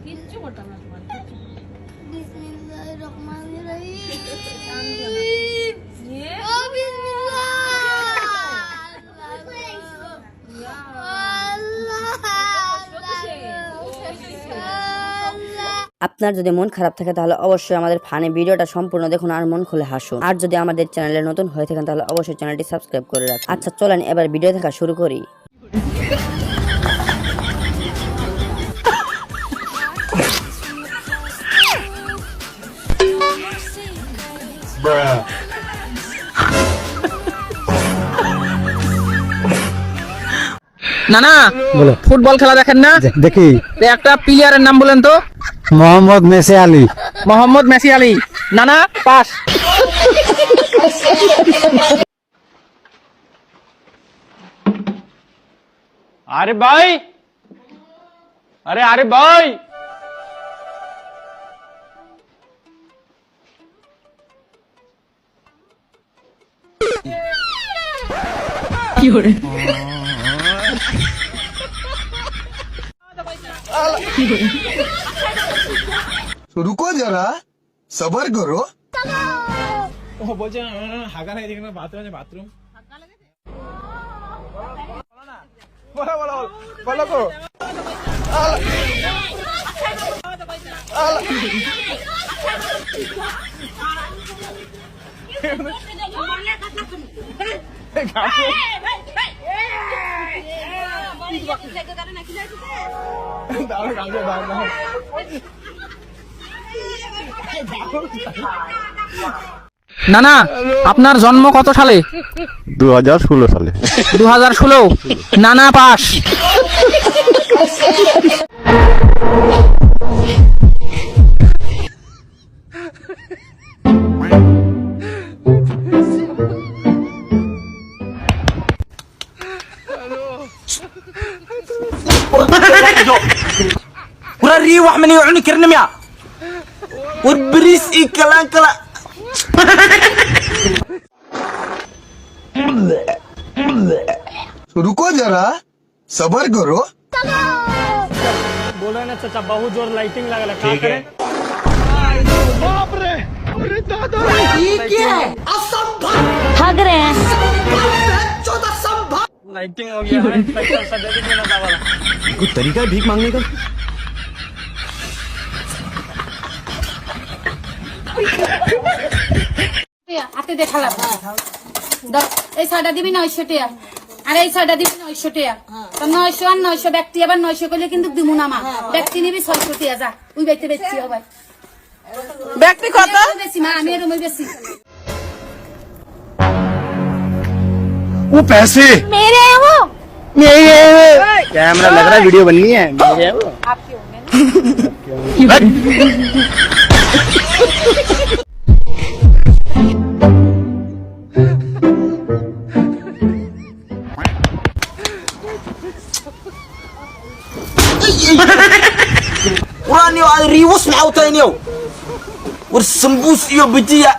কিচ্ছু করতাম না তোমার। আপনার যদি মন খারাপ থাকে তাহলে অবশ্যই আমাদের ফানি ভিডিওটা সম্পূর্ণ দেখুন আর মন খুলে হাসুন। আর যদি আমাদের চ্যানেলে নতুন হয়ে থাকেন তাহলে অবশ্যই চ্যানেলটি সাবস্ক্রাইব করে রাখুন। আচ্ছা চলেন এবার ভিডিও দেখা শুরু করি। না না বলো। ফুটবল খেলা দেখেন না? দেখি। একটা প্লেয়ারের নাম বলেন তো। মোহাম্মদ মেসি আলী। মোহাম্মদ মেসি আলী। না না পাস। अरे भाई अरे भाई रुको जरा सबर करो। বলছেন হাগা নাই দেখেন বাথরুম আছে বাথরুম বলো বলো বলো গো না না আপনার জন্ম কত সালে? 2016 সালে। 2016। না না পাস। ورا الريوح من يعوني كرنميا والبريس اي كلام كلام रुको जरा सबर करो। बोल रहे ना चाचा बहुत जोर लाइटिंग लगा क्या करें? भाग रहे हैं। लाइटिंग हो गया है पैसा दे दीजिए ना वाला कुछ तरीका है भीख मांगने का? হাতে দেখালাম এই ছয়টা দিবি 900 টাকা আর এই ছয়টা দিবি 900 টাকা তো 900 আর 900 ব্যক্তি আবার 900 করলে কিন্তু দিমু না মা ব্যক্তি নিবি 600 টাকা যা ওই বাইতে বেচছি হবে ব্যক্তি কত বেশি মা আমি এরকমই বেশি वो पैसे मेरे हैं वो। कैमरा लग रहा है वीडियो बननी है। मेरे वो। आपके होंगे ना وراني الريوس معاو تانيو والسمبوس يو بديا